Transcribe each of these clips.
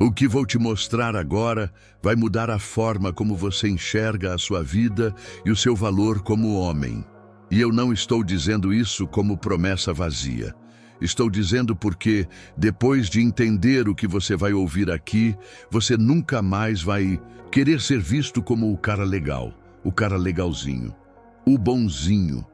O que vou te mostrar agora vai mudar a forma como você enxerga a sua vida e o seu valor como homem. E eu não estou dizendo isso como promessa vazia. Estou dizendo porque, depois de entender o que você vai ouvir aqui, você nunca mais vai querer ser visto como o cara legal, o cara legalzinho, o bonzinho.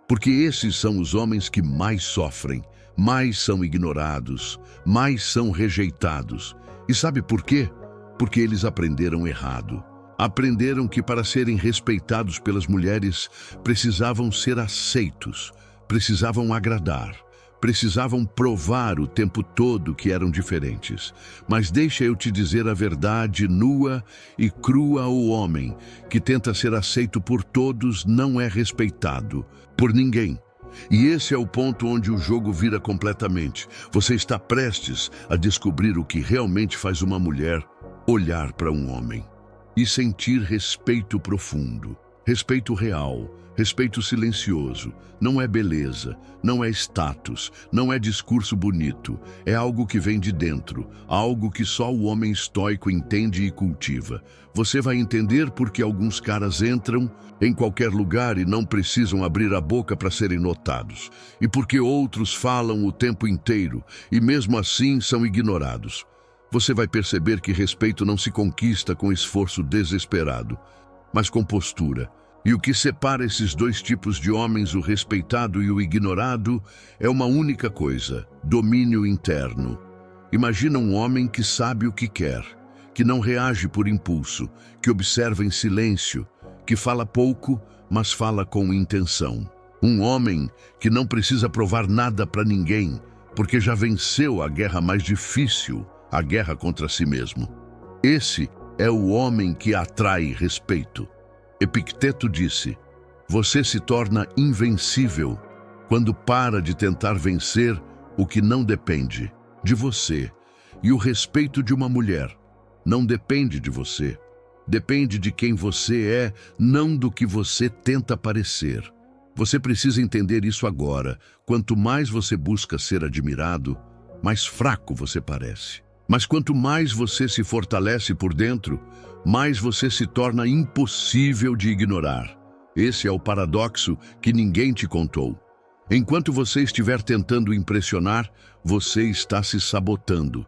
Porque esses são os homens que mais sofrem, mais são ignorados, mais são rejeitados. E sabe por quê? Porque eles aprenderam errado. Aprenderam que para serem respeitados pelas mulheres, precisavam ser aceitos, precisavam agradar, precisavam provar o tempo todo que eram diferentes. Mas deixa eu te dizer a verdade nua e crua: o homem que tenta ser aceito por todos não é respeitado por ninguém. E esse é o ponto onde o jogo vira completamente. Você está prestes a descobrir o que realmente faz uma mulher olhar para um homem e sentir respeito profundo, respeito real, respeito silencioso. Não é beleza, não é status, não é discurso bonito. É algo que vem de dentro, algo que só o homem estoico entende e cultiva. Você vai entender porque alguns caras entram em qualquer lugar e não precisam abrir a boca para serem notados. E porque outros falam o tempo inteiro e mesmo assim são ignorados. Você vai perceber que respeito não se conquista com esforço desesperado, mas com postura. E o que separa esses dois tipos de homens, o respeitado e o ignorado, é uma única coisa: domínio interno. Imagina um homem que sabe o que quer, que não reage por impulso, que observa em silêncio, que fala pouco, mas fala com intenção. Um homem que não precisa provar nada para ninguém, porque já venceu a guerra mais difícil, a guerra contra si mesmo. Esse é o homem que atrai respeito. Epicteto disse: você se torna invencível quando para de tentar vencer o que não depende de você. E o respeito de uma mulher não depende de você. Depende de quem você é, não do que você tenta parecer. Você precisa entender isso agora. Quanto mais você busca ser admirado, mais fraco você parece. Mas quanto mais você se fortalece por dentro, mais você se torna impossível de ignorar. Esse é o paradoxo que ninguém te contou. Enquanto você estiver tentando impressionar, você está se sabotando.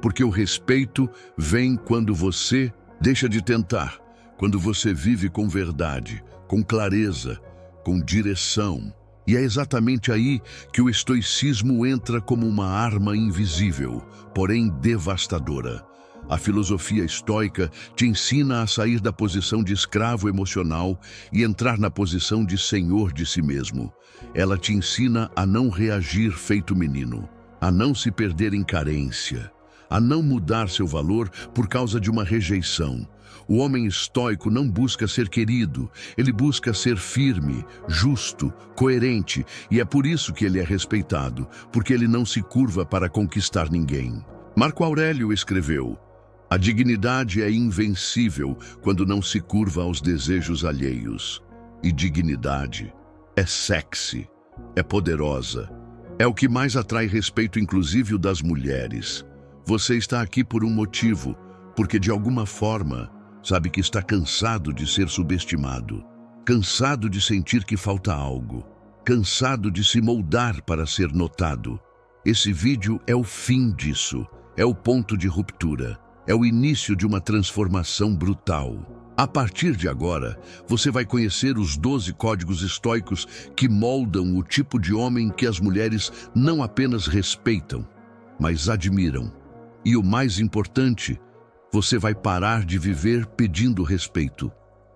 Porque o respeito vem quando você deixa de tentar, quando você vive com verdade, com clareza, com direção. E é exatamente aí que o estoicismo entra como uma arma invisível, porém devastadora. A filosofia estoica te ensina a sair da posição de escravo emocional e entrar na posição de senhor de si mesmo. Ela te ensina a não reagir feito menino, a não se perder em carência, a não mudar seu valor por causa de uma rejeição. O homem estoico não busca ser querido, ele busca ser firme, justo, coerente, e é por isso que ele é respeitado, porque ele não se curva para conquistar ninguém. Marco Aurélio escreveu: a dignidade é invencível quando não se curva aos desejos alheios. E dignidade é sexy, é poderosa, é o que mais atrai respeito, inclusive o das mulheres. Você está aqui por um motivo, porque de alguma forma sabe que está cansado de ser subestimado, cansado de sentir que falta algo, cansado de se moldar para ser notado. Esse vídeo é o fim disso, é o ponto de ruptura, é o início de uma transformação brutal. A partir de agora, você vai conhecer os 12 códigos estoicos que moldam o tipo de homem que as mulheres não apenas respeitam, mas admiram. E o mais importante, você vai parar de viver pedindo respeito,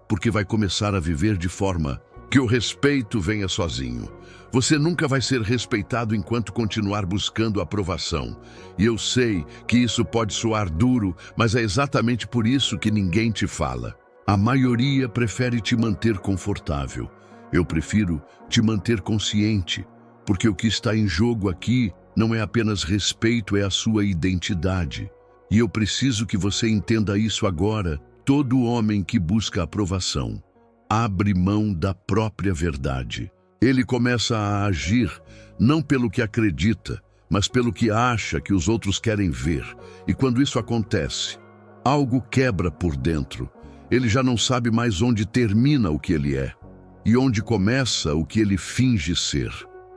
porque vai começar a viver de forma que o respeito venha sozinho. Você nunca vai ser respeitado enquanto continuar buscando aprovação. E eu sei que isso pode soar duro, mas é exatamente por isso que ninguém te fala. A maioria prefere te manter confortável. Eu prefiro te manter consciente, porque o que está em jogo aqui não é apenas respeito, é a sua identidade. E eu preciso que você entenda isso agora. Todo homem que busca aprovação abre mão da própria verdade. Ele começa a agir não pelo que acredita, mas pelo que acha que os outros querem ver. E quando isso acontece, algo quebra por dentro. Ele já não sabe mais onde termina o que ele é e onde começa o que ele finge ser.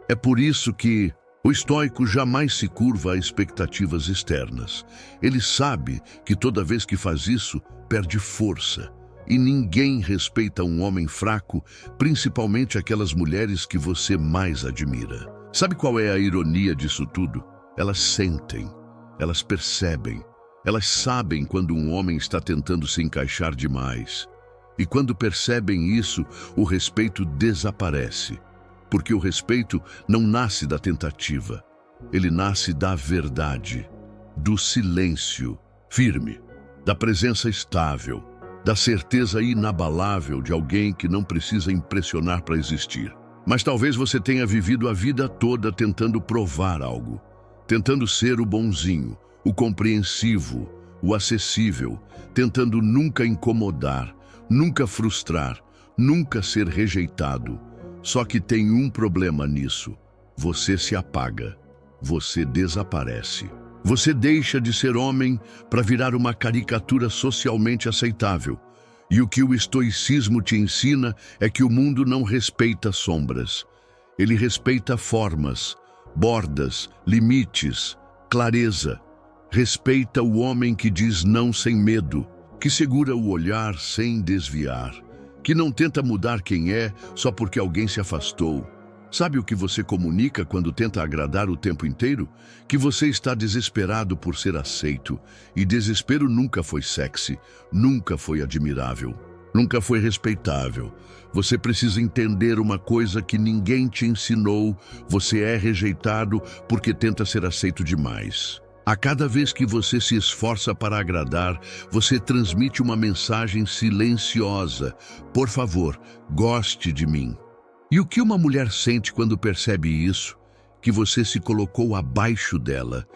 É por isso que o estoico jamais se curva a expectativas externas. Ele sabe que toda vez que faz isso, perde força. E ninguém respeita um homem fraco, principalmente aquelas mulheres que você mais admira. Sabe qual é a ironia disso tudo? Elas sentem, elas percebem, elas sabem quando um homem está tentando se encaixar demais. E quando percebem isso, o respeito desaparece. Porque o respeito não nasce da tentativa, ele nasce da verdade, do silêncio firme, da presença estável, da certeza inabalável de alguém que não precisa impressionar para existir. Mas talvez você tenha vivido a vida toda tentando provar algo, tentando ser o bonzinho, o compreensivo, o acessível, tentando nunca incomodar, nunca frustrar, nunca ser rejeitado. Só que tem um problema nisso. Você se apaga. Você desaparece. Você deixa de ser homem para virar uma caricatura socialmente aceitável. E o que o estoicismo te ensina é que o mundo não respeita sombras. Ele respeita formas, bordas, limites, clareza. Respeita o homem que diz não sem medo, que segura o olhar sem desviar, que não tenta mudar quem é só porque alguém se afastou. Sabe o que você comunica quando tenta agradar o tempo inteiro? Que você está desesperado por ser aceito. E desespero nunca foi sexy, nunca foi admirável, nunca foi respeitável. Você precisa entender uma coisa que ninguém te ensinou. Você é rejeitado porque tenta ser aceito demais. A cada vez que você se esforça para agradar, você transmite uma mensagem silenciosa. Por favor, goste de mim. E o que uma mulher sente quando percebe isso? Que você se colocou abaixo dela.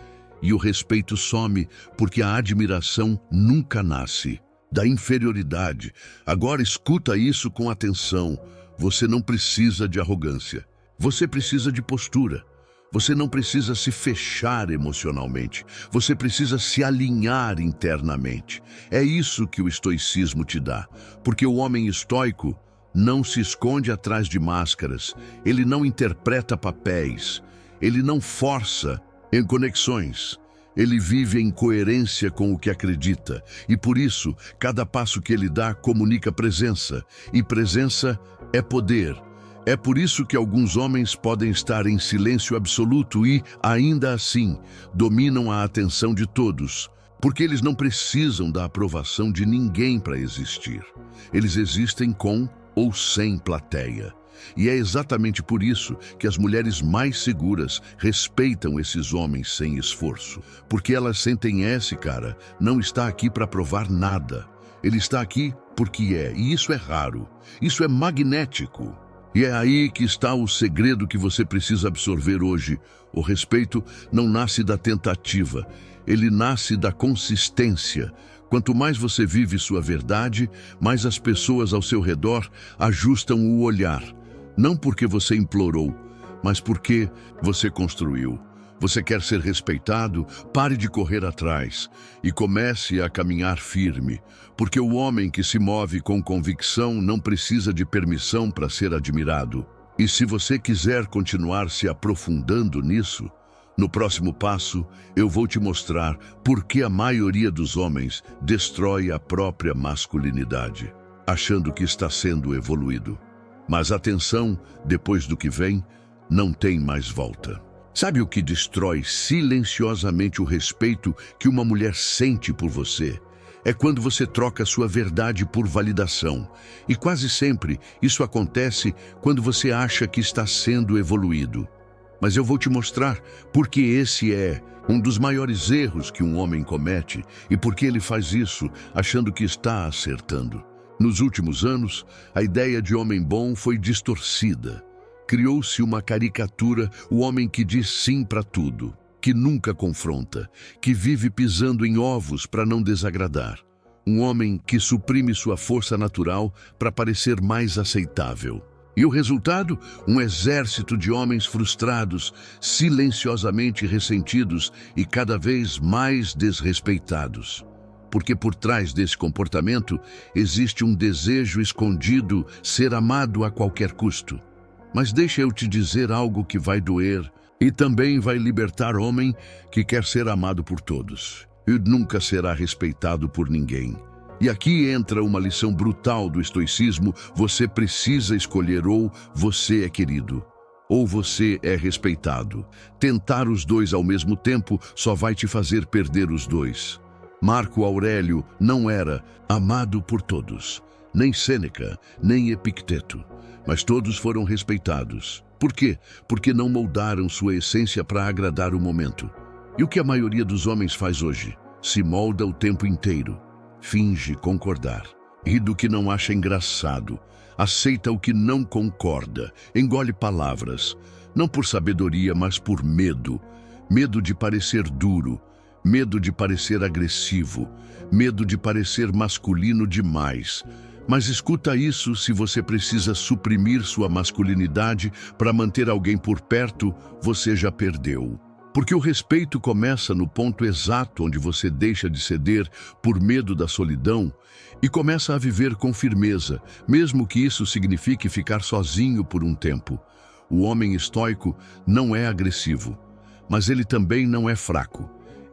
E o respeito some porque a admiração nunca nasce da inferioridade. Agora escuta isso com atenção. Você não precisa de arrogância. Você precisa de postura. Você não precisa se fechar emocionalmente. Você precisa se alinhar internamente. É isso que o estoicismo te dá. Porque o homem estoico não se esconde atrás de máscaras. Ele não interpreta papéis. Ele não força em conexões. Ele vive em coerência com o que acredita. E por isso, cada passo que ele dá comunica presença. E presença é poder. É por isso que alguns homens podem estar em silêncio absoluto e, ainda assim, dominam a atenção de todos, porque eles não precisam da aprovação de ninguém para existir. Eles existem com ou sem plateia. E é exatamente por isso que as mulheres mais seguras respeitam esses homens sem esforço, porque elas sentem esse cara não está aqui para provar nada. Ele está aqui porque é, e isso é raro, isso é magnético. E é aí que está o segredo que você precisa absorver hoje. O respeito não nasce da tentativa, ele nasce da consistência. Quanto mais você vive sua verdade, mais as pessoas ao seu redor ajustam o olhar. Não porque você implorou, mas porque você construiu. Você quer ser respeitado? Pare de correr atrás e comece a caminhar firme, porque o homem que se move com convicção não precisa de permissão para ser admirado. E se você quiser continuar se aprofundando nisso, no próximo passo eu vou te mostrar por que a maioria dos homens destrói a própria masculinidade, achando que está sendo evoluído. Mas atenção, depois do que vem, não tem mais volta. Sabe o que destrói silenciosamente o respeito que uma mulher sente por você? É quando você troca sua verdade por validação. E quase sempre isso acontece quando você acha que está sendo evoluído. Mas eu vou te mostrar porque esse é um dos maiores erros que um homem comete e por que ele faz isso achando que está acertando. Nos últimos anos, a ideia de homem bom foi distorcida. Criou-se uma caricatura, o homem que diz sim para tudo, que nunca confronta, que vive pisando em ovos para não desagradar. Um homem que suprime sua força natural para parecer mais aceitável. E o resultado? Um exército de homens frustrados, silenciosamente ressentidos e cada vez mais desrespeitados. Porque por trás desse comportamento existe um desejo escondido ser amado a qualquer custo. Mas deixa eu te dizer algo que vai doer e também vai libertar homem que quer ser amado por todos e nunca será respeitado por ninguém. E aqui entra uma lição brutal do estoicismo: você precisa escolher, ou você é querido, ou você é respeitado. Tentar os dois ao mesmo tempo só vai te fazer perder os dois. Marco Aurélio não era amado por todos, nem Sêneca, nem Epicteto, mas todos foram respeitados. Por quê? Porque não moldaram sua essência para agradar o momento. E o que a maioria dos homens faz hoje? Se molda o tempo inteiro. Finge concordar. Ri do que não acha engraçado. Aceita o que não concorda. Engole palavras. Não por sabedoria, mas por medo. Medo de parecer duro. Medo de parecer agressivo. Medo de parecer masculino demais. Mas escuta isso: se você precisa suprimir sua masculinidade para manter alguém por perto, você já perdeu. Porque o respeito começa no ponto exato onde você deixa de ceder por medo da solidão e começa a viver com firmeza, mesmo que isso signifique ficar sozinho por um tempo. O homem estoico não é agressivo, mas ele também não é fraco.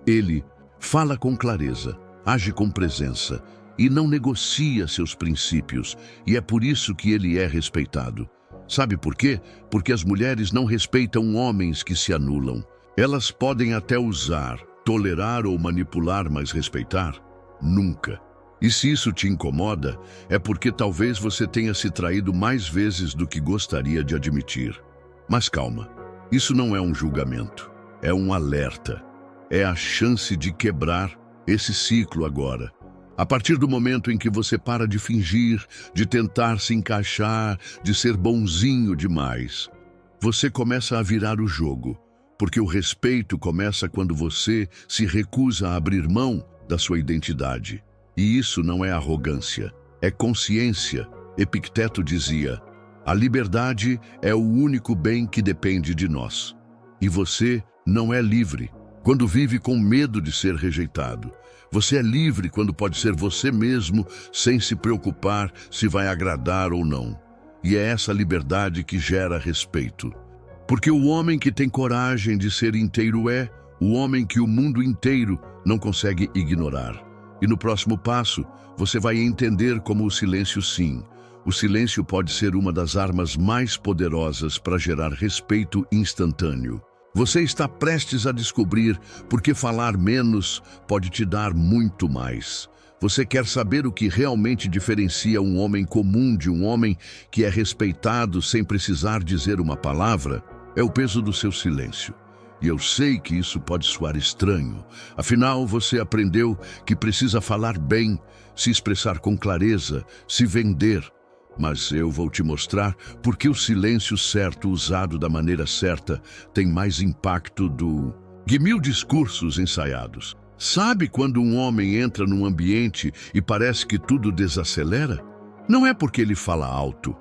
Ele fala com clareza, age com presença e não negocia seus princípios, e é por isso que ele é respeitado. Sabe por quê? Porque as mulheres não respeitam homens que se anulam. Elas podem até usar, tolerar ou manipular, mas respeitar? Nunca. E se isso te incomoda, é porque talvez você tenha se traído mais vezes do que gostaria de admitir. Mas calma, isso não é um julgamento, é um alerta. É a chance de quebrar esse ciclo agora. A partir do momento em que você para de fingir, de tentar se encaixar, de ser bonzinho demais, você começa a virar o jogo. Porque o respeito começa quando você se recusa a abrir mão da sua identidade. E isso não é arrogância, é consciência. Epicteto dizia: a liberdade é o único bem que depende de nós. E você não é livre quando vive com medo de ser rejeitado. Você é livre quando pode ser você mesmo, sem se preocupar se vai agradar ou não. E é essa liberdade que gera respeito. Porque o homem que tem coragem de ser inteiro é o homem que o mundo inteiro não consegue ignorar. E no próximo passo, você vai entender como o silêncio, sim. O silêncio pode ser uma das armas mais poderosas para gerar respeito instantâneo. Você está prestes a descobrir porque falar menos pode te dar muito mais. Você quer saber o que realmente diferencia um homem comum de um homem que é respeitado sem precisar dizer uma palavra? É o peso do seu silêncio. E eu sei que isso pode soar estranho. Afinal, você aprendeu que precisa falar bem, se expressar com clareza, se vender. Mas eu vou te mostrar porque o silêncio certo, usado da maneira certa, tem mais impacto que 1000 discursos ensaiados. Sabe quando um homem entra num ambiente e parece que tudo desacelera? Não é porque ele fala alto,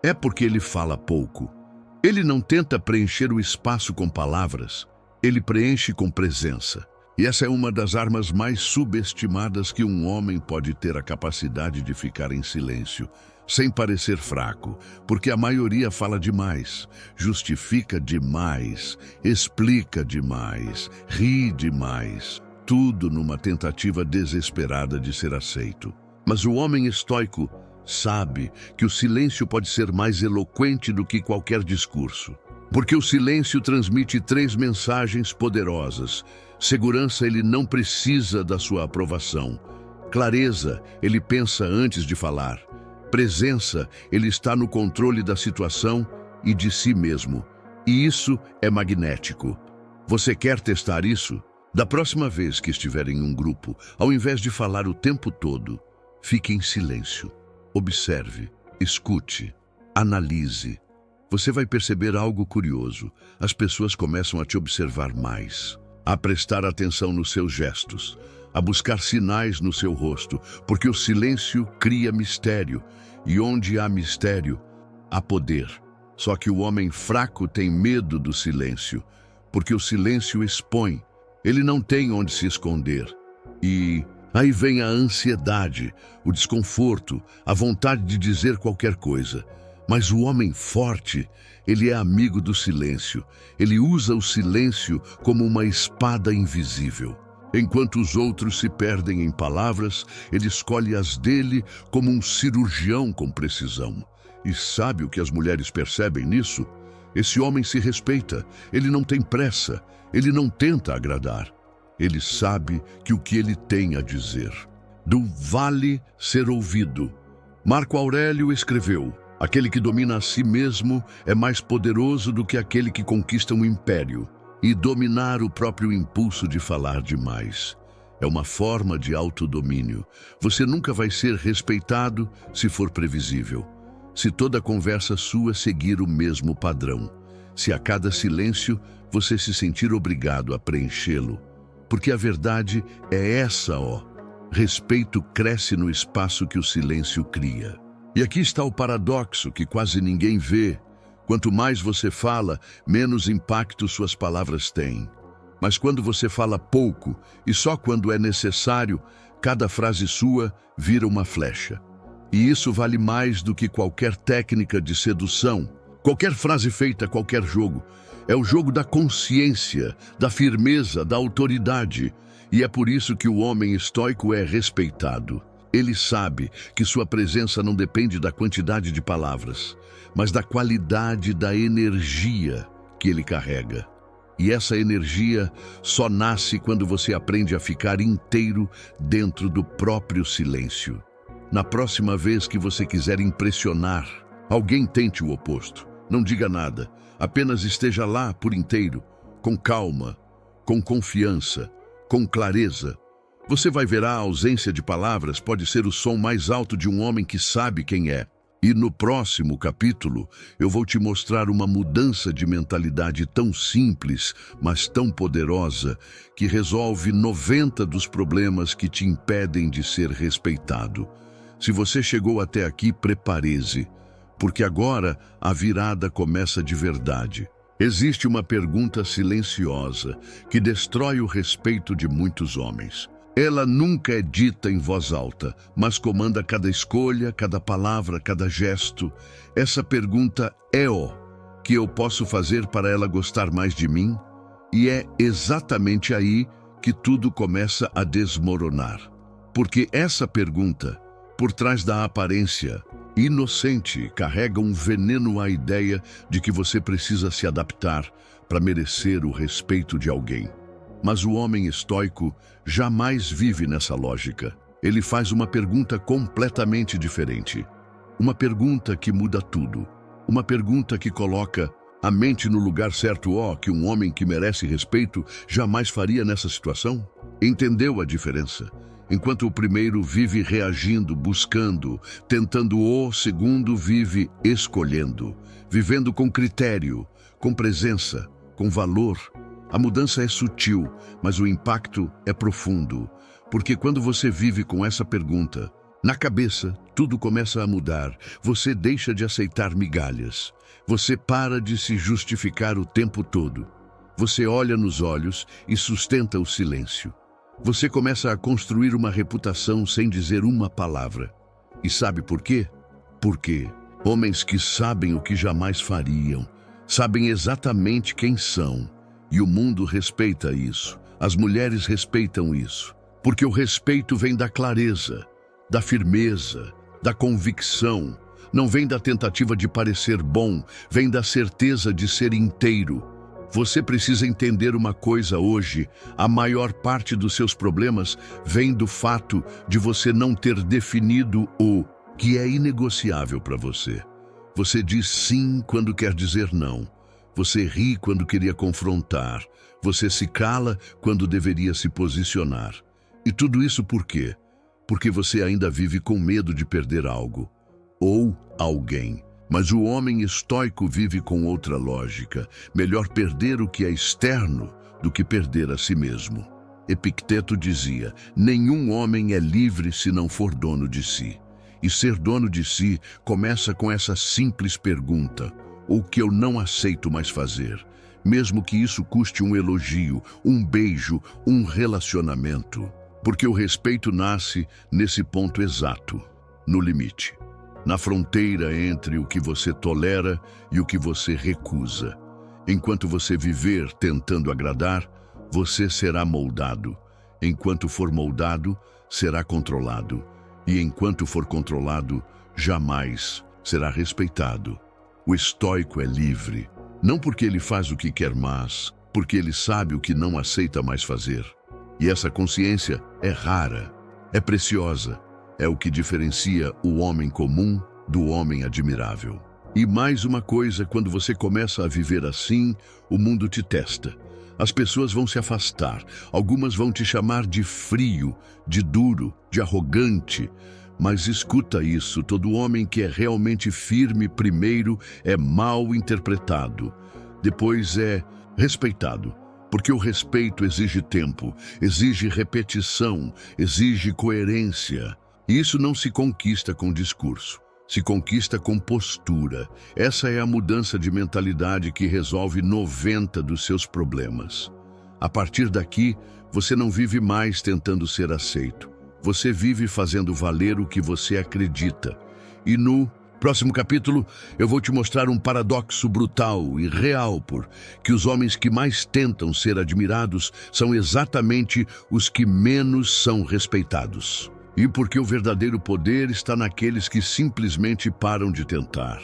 é porque ele fala pouco. Ele não tenta preencher o espaço com palavras, ele preenche com presença. E essa é uma das armas mais subestimadas que um homem pode ter: a capacidade de ficar em silêncio, sem parecer fraco, porque a maioria fala demais, justifica demais, explica demais, ri demais, tudo numa tentativa desesperada de ser aceito. Mas o homem estoico sabe que o silêncio pode ser mais eloquente do que qualquer discurso. Porque o silêncio transmite 3 mensagens poderosas. Segurança: ele não precisa da sua aprovação. Clareza: ele pensa antes de falar. Presença: ele está no controle da situação e de si mesmo. E isso é magnético. Você quer testar isso? Da próxima vez que estiver em um grupo, ao invés de falar o tempo todo, fique em silêncio. Observe, escute, analise. Você vai perceber algo curioso. As pessoas começam a te observar mais, a prestar atenção nos seus gestos, a buscar sinais no seu rosto, porque o silêncio cria mistério. E onde há mistério, há poder. Só que o homem fraco tem medo do silêncio, porque o silêncio expõe. Ele não tem onde se esconder. E aí vem a ansiedade, o desconforto, a vontade de dizer qualquer coisa. Mas o homem forte, ele é amigo do silêncio. Ele usa o silêncio como uma espada invisível. Enquanto os outros se perdem em palavras, ele escolhe as dele como um cirurgião com precisão. E sabe o que as mulheres percebem nisso? Esse homem se respeita, ele não tem pressa, ele não tenta agradar. Ele sabe que o que ele tem a dizer. Do vale ser ouvido. Marco Aurélio escreveu: aquele que domina a si mesmo é mais poderoso do que aquele que conquista um império. E dominar o próprio impulso de falar demais é uma forma de autodomínio. Você nunca vai ser respeitado se for previsível. Se toda conversa sua seguir o mesmo padrão. Se a cada silêncio você se sentir obrigado a preenchê-lo. Porque a verdade é essa, ó. Respeito cresce no espaço que o silêncio cria. E aqui está o paradoxo que quase ninguém vê. Quanto mais você fala, menos impacto suas palavras têm. Mas quando você fala pouco, e só quando é necessário, cada frase sua vira uma flecha. E isso vale mais do que qualquer técnica de sedução, qualquer frase feita, qualquer jogo. É o jogo da consciência, da firmeza, da autoridade. E é por isso que o homem estoico é respeitado. Ele sabe que sua presença não depende da quantidade de palavras, mas da qualidade da energia que ele carrega. E essa energia só nasce quando você aprende a ficar inteiro dentro do próprio silêncio. Na próxima vez que você quiser impressionar, alguém tente o oposto. Não diga nada, apenas esteja lá por inteiro, com calma, com confiança, com clareza. Você vai ver a ausência de palavras pode ser o som mais alto de um homem que sabe quem é. E no próximo capítulo, eu vou te mostrar uma mudança de mentalidade tão simples, mas tão poderosa, que resolve 90 dos problemas que te impedem de ser respeitado. Se você chegou até aqui, prepare-se, porque agora a virada começa de verdade. Existe uma pergunta silenciosa que destrói o respeito de muitos homens. Ela nunca é dita em voz alta, mas comanda cada escolha, cada palavra, cada gesto. Essa pergunta é o que eu posso fazer para ela gostar mais de mim? E é exatamente aí que tudo começa a desmoronar. Porque essa pergunta, por trás da aparência inocente, carrega um veneno à ideia de que você precisa se adaptar para merecer o respeito de alguém. Mas o homem estoico jamais vive nessa lógica. Ele faz uma pergunta completamente diferente. Uma pergunta que muda tudo. Uma pergunta que coloca a mente no lugar certo, que um homem que merece respeito jamais faria nessa situação. Entendeu a diferença? Enquanto o primeiro vive reagindo, buscando, tentando, o segundo vive escolhendo, vivendo com critério, com presença, com valor. A mudança é sutil, mas o impacto é profundo, porque quando você vive com essa pergunta, na cabeça, tudo começa a mudar. Você deixa de aceitar migalhas. Você para de se justificar o tempo todo. Você olha nos olhos e sustenta o silêncio. Você começa a construir uma reputação sem dizer uma palavra. E sabe por quê? Porque homens que sabem o que jamais fariam, sabem exatamente quem são. E o mundo respeita isso. As mulheres respeitam isso. Porque o respeito vem da clareza, da firmeza, da convicção. Não vem da tentativa de parecer bom, vem da certeza de ser inteiro. Você precisa entender uma coisa hoje. A maior parte dos seus problemas vem do fato de você não ter definido o que é inegociável para você. Você diz sim quando quer dizer não. Você ri quando queria confrontar. Você se cala quando deveria se posicionar. E tudo isso por quê? Porque você ainda vive com medo de perder algo. Ou alguém. Mas o homem estoico vive com outra lógica. Melhor perder o que é externo do que perder a si mesmo. Epicteto dizia: nenhum homem é livre se não for dono de si. E ser dono de si começa com essa simples pergunta: o que eu não aceito mais fazer? Mesmo que isso custe um elogio, um beijo, um relacionamento. Porque o respeito nasce nesse ponto exato, no limite. Na fronteira entre o que você tolera e o que você recusa. Enquanto você viver tentando agradar, você será moldado. Enquanto for moldado, será controlado. E enquanto for controlado, jamais será respeitado. O estoico é livre, não porque ele faz o que quer, mas porque ele sabe o que não aceita mais fazer. E essa consciência é rara, é preciosa, é o que diferencia o homem comum do homem admirável. E mais uma coisa, quando você começa a viver assim, o mundo te testa. As pessoas vão se afastar, algumas vão te chamar de frio, de duro, de arrogante. Mas escuta isso, todo homem que é realmente firme primeiro é mal interpretado, depois é respeitado. Porque o respeito exige tempo, exige repetição, exige coerência. E isso não se conquista com discurso, se conquista com postura. Essa é a mudança de mentalidade que resolve 90 dos seus problemas. A partir daqui, você não vive mais tentando ser aceito. Você vive fazendo valer o que você acredita. E no próximo capítulo, eu vou te mostrar um paradoxo brutal e real, que os homens que mais tentam ser admirados são exatamente os que menos são respeitados. E porque o verdadeiro poder está naqueles que simplesmente param de tentar.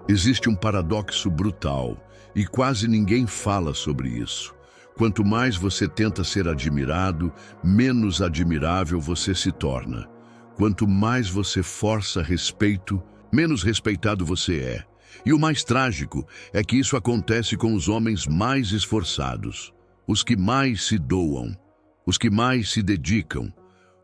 Existe um paradoxo brutal e quase ninguém fala sobre isso. Quanto mais você tenta ser admirado, menos admirável você se torna. Quanto mais você força respeito, menos respeitado você é. E o mais trágico é que isso acontece com os homens mais esforçados, os que mais se doam, os que mais se dedicam,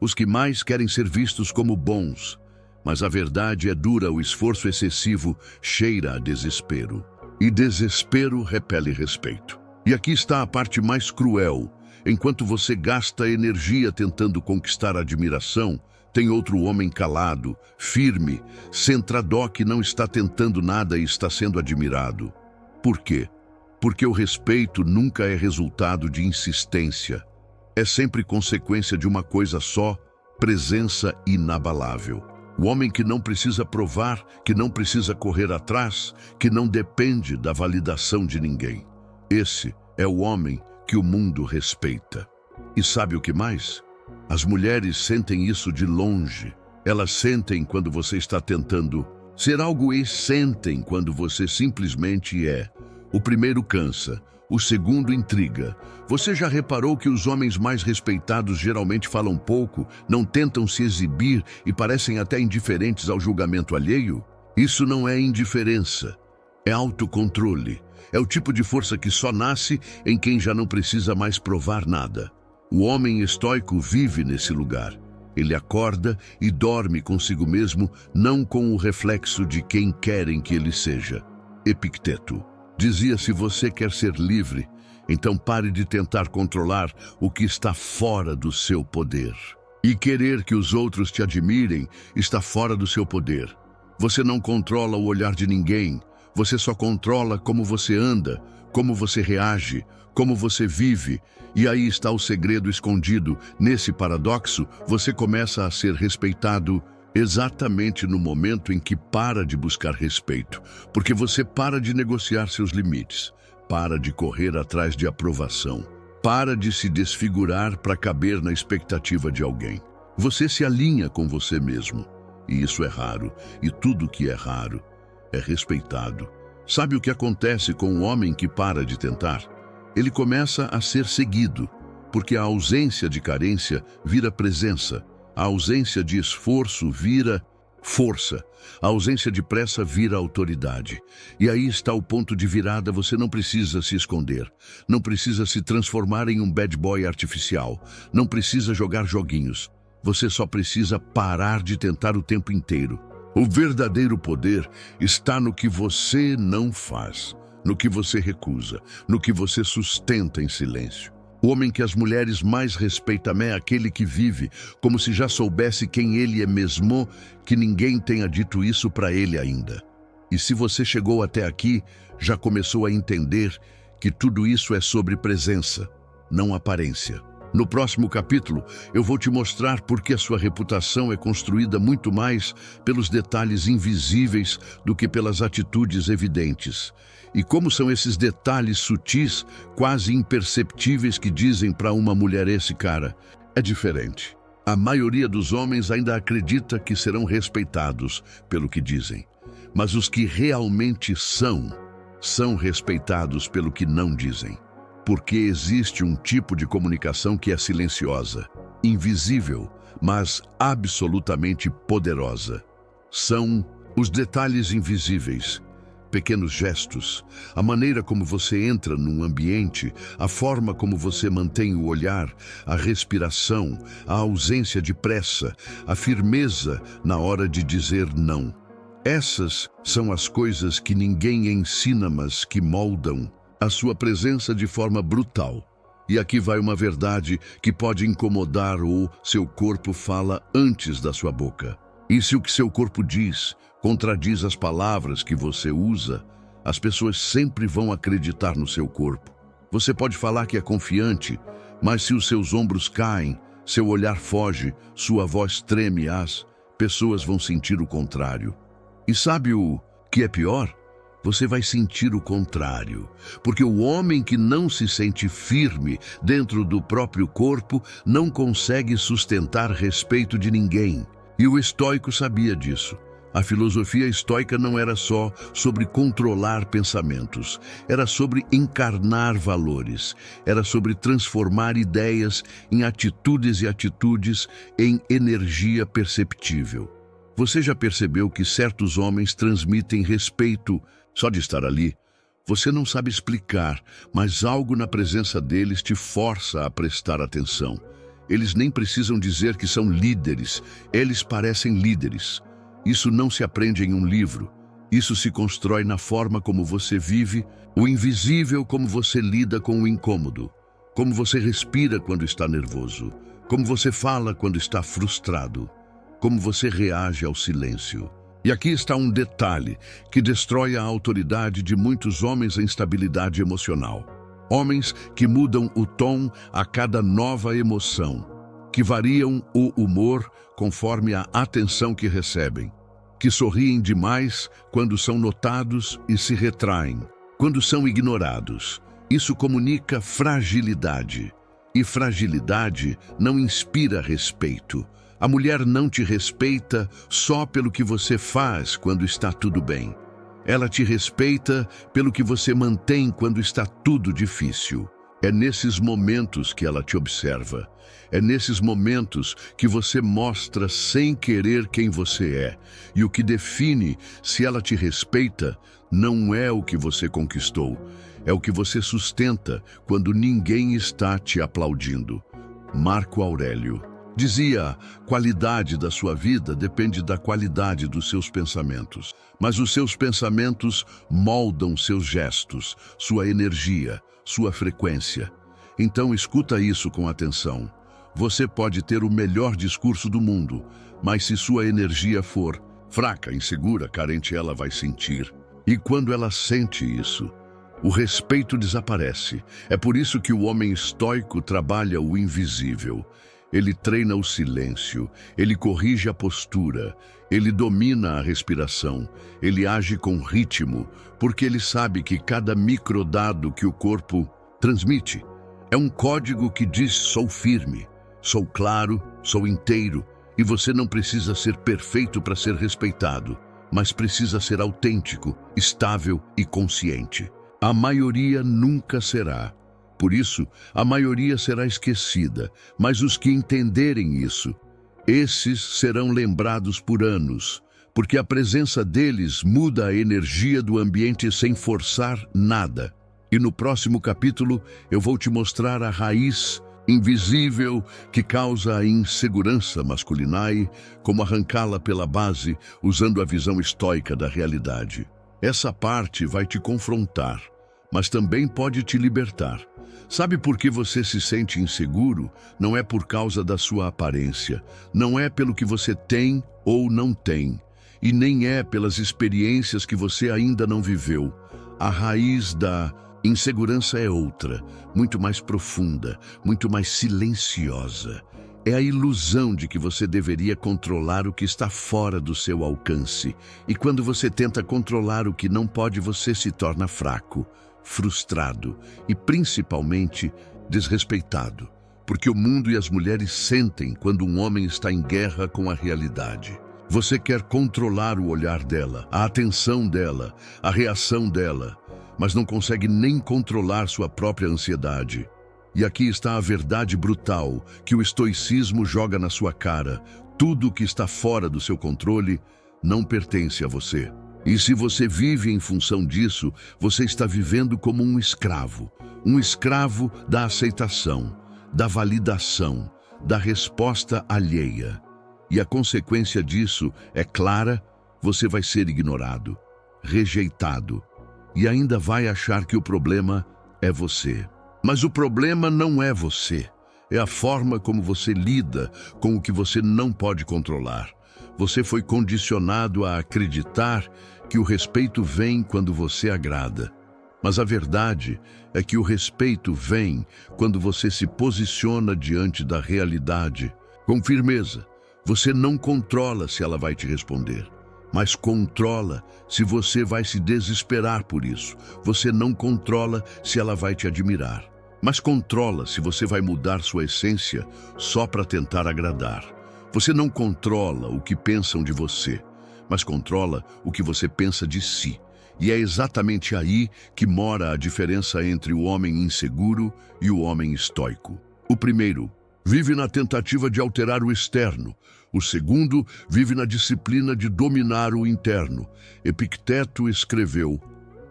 os que mais querem ser vistos como bons. Mas a verdade é dura, o esforço excessivo cheira a desespero. E desespero repele respeito. E aqui está a parte mais cruel. Enquanto você gasta energia tentando conquistar admiração, tem outro homem calado, firme, centradó que não está tentando nada e está sendo admirado. Por quê? Porque o respeito nunca é resultado de insistência. É sempre consequência de uma coisa só: presença inabalável. O homem que não precisa provar, que não precisa correr atrás, que não depende da validação de ninguém. Esse é o homem que o mundo respeita. E sabe o que mais? As mulheres sentem isso de longe. Elas sentem quando você está tentando ser algo e sentem quando você simplesmente é. O primeiro cansa, o segundo intriga. Você já reparou que os homens mais respeitados geralmente falam pouco, não tentam se exibir e parecem até indiferentes ao julgamento alheio? Isso não é indiferença, é autocontrole. É o tipo de força que só nasce em quem já não precisa mais provar nada. O homem estoico vive nesse lugar. Ele acorda e dorme consigo mesmo, não com o reflexo de quem querem que ele seja. Epicteto dizia: se você quer ser livre, então pare de tentar controlar o que está fora do seu poder. E querer que os outros te admirem está fora do seu poder. Você não controla o olhar de ninguém. Você só controla como você anda, como você reage, como você vive. E aí está o segredo escondido. Nesse paradoxo, você começa a ser respeitado exatamente no momento em que para de buscar respeito, porque você para de negociar seus limites, para de correr atrás de aprovação, para de se desfigurar para caber na expectativa de alguém. Você se alinha com você mesmo. E isso é raro, e tudo que é raro é respeitado. Sabe o que acontece com o homem que para de tentar? Ele começa a ser seguido, porque a ausência de carência vira presença, a ausência de esforço vira força, a ausência de pressa vira autoridade. E aí está o ponto de virada. Você não precisa se esconder, não precisa se transformar em um bad boy artificial, não precisa jogar joguinhos. Você só precisa parar de tentar o tempo inteiro. O verdadeiro poder está no que você não faz, no que você recusa, no que você sustenta em silêncio. O homem que as mulheres mais respeitam é aquele que vive como se já soubesse quem ele é mesmo, que ninguém tenha dito isso para ele ainda. E se você chegou até aqui, já começou a entender que tudo isso é sobre presença, não aparência. No próximo capítulo, eu vou te mostrar por que a sua reputação é construída muito mais pelos detalhes invisíveis do que pelas atitudes evidentes. E como são esses detalhes sutis, quase imperceptíveis, que dizem para uma mulher: esse cara é diferente. A maioria dos homens ainda acredita que serão respeitados pelo que dizem. Mas os que realmente são respeitados pelo que não dizem. Porque existe um tipo de comunicação que é silenciosa, invisível, mas absolutamente poderosa. São os detalhes invisíveis, pequenos gestos, a maneira como você entra num ambiente, a forma como você mantém o olhar, a respiração, a ausência de pressa, a firmeza na hora de dizer não. Essas são as coisas que ninguém ensina, mas que moldam a sua presença de forma brutal. E aqui vai uma verdade que pode incomodar: o seu corpo fala antes da sua boca. E se o que seu corpo diz contradiz as palavras que você usa, as pessoas sempre vão acreditar no seu corpo. Você pode falar que é confiante, mas se os seus ombros caem, seu olhar foge, sua voz treme, as pessoas vão sentir o contrário. E sabe o que é pior? Você vai sentir o contrário, porque o homem que não se sente firme dentro do próprio corpo não consegue sustentar respeito de ninguém. E o estoico sabia disso. A filosofia estoica não era só sobre controlar pensamentos, era sobre encarnar valores, era sobre transformar ideias em atitudes e atitudes em energia perceptível. Você já percebeu que certos homens transmitem respeito só de estar ali? Você não sabe explicar, mas algo na presença deles te força a prestar atenção. Eles nem precisam dizer que são líderes, eles parecem líderes. Isso não se aprende em um livro. Isso se constrói na forma como você vive, o invisível, como você lida com o incômodo, como você respira quando está nervoso, como você fala quando está frustrado, como você reage ao silêncio. E aqui está um detalhe que destrói a autoridade de muitos homens em instabilidade emocional. Homens que mudam o tom a cada nova emoção, que variam o humor conforme a atenção que recebem, que sorriem demais quando são notados e se retraem quando são ignorados. Isso comunica fragilidade, e fragilidade não inspira respeito. A mulher não te respeita só pelo que você faz quando está tudo bem. Ela te respeita pelo que você mantém quando está tudo difícil. É nesses momentos que ela te observa. É nesses momentos que você mostra sem querer quem você é. E o que define se ela te respeita não é o que você conquistou, é o que você sustenta quando ninguém está te aplaudindo. Marco Aurélio dizia: a qualidade da sua vida depende da qualidade dos seus pensamentos. Mas os seus pensamentos moldam seus gestos, sua energia, sua frequência. Então escuta isso com atenção. Você pode ter o melhor discurso do mundo, mas se sua energia for fraca, insegura, carente, ela vai sentir. E quando ela sente isso, o respeito desaparece. É por isso que o homem estoico trabalha o invisível. Ele treina o silêncio, ele corrige a postura, ele domina a respiração, ele age com ritmo, porque ele sabe que cada microdado que o corpo transmite é um código que diz: sou firme, sou claro, sou inteiro. E você não precisa ser perfeito para ser respeitado, mas precisa ser autêntico, estável e consciente. A maioria nunca será. Por isso, a maioria será esquecida, mas os que entenderem isso, esses serão lembrados por anos, porque a presença deles muda a energia do ambiente sem forçar nada. E no próximo capítulo, eu vou te mostrar a raiz invisível que causa a insegurança masculina e como arrancá-la pela base usando a visão estoica da realidade. Essa parte vai te confrontar, mas também pode te libertar. Sabe por que você se sente inseguro? Não é por causa da sua aparência, não é pelo que você tem ou não tem, e nem é pelas experiências que você ainda não viveu. A raiz da insegurança é outra, muito mais profunda, muito mais silenciosa. É a ilusão de que você deveria controlar o que está fora do seu alcance. E quando você tenta controlar o que não pode, você se torna fraco, frustrado e, principalmente, desrespeitado. Porque o mundo e as mulheres sentem quando um homem está em guerra com a realidade. Você quer controlar o olhar dela, a atenção dela, a reação dela, mas não consegue nem controlar sua própria ansiedade. E aqui está a verdade brutal que o estoicismo joga na sua cara. Tudo que está fora do seu controle não pertence a você. E se você vive em função disso, você está vivendo como um escravo da aceitação, da validação, da resposta alheia. E a consequência disso é clara: você vai ser ignorado, rejeitado, e ainda vai achar que o problema é você. Mas o problema não é você, é a forma como você lida com o que você não pode controlar. Você foi condicionado a acreditar que o respeito vem quando você agrada. Mas a verdade é que o respeito vem quando você se posiciona diante da realidade com firmeza. Você não controla se ela vai te responder, mas controla se você vai se desesperar por isso. Você não controla se ela vai te admirar, mas controla se você vai mudar sua essência só para tentar agradar. Você não controla o que pensam de você, mas controla o que você pensa de si. E é exatamente aí que mora a diferença entre o homem inseguro e o homem estoico. O primeiro vive na tentativa de alterar o externo. O segundo vive na disciplina de dominar o interno. Epicteto escreveu: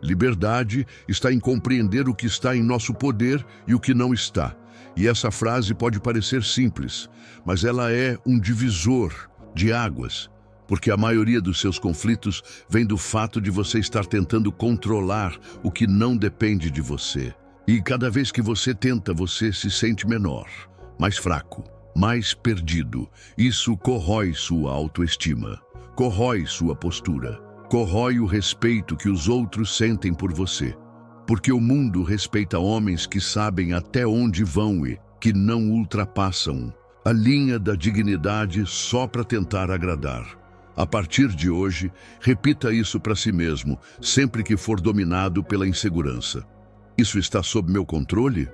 liberdade está em compreender o que está em nosso poder e o que não está. E essa frase pode parecer simples, mas ela é um divisor de águas, porque a maioria dos seus conflitos vem do fato de você estar tentando controlar o que não depende de você. E cada vez que você tenta, você se sente menor, mais fraco, mais perdido. Isso corrói sua autoestima, corrói sua postura, corrói o respeito que os outros sentem por você. Porque o mundo respeita homens que sabem até onde vão e que não ultrapassam a linha da dignidade só para tentar agradar. A partir de hoje, repita isso para si mesmo, sempre que for dominado pela insegurança. Isso está sob meu controle?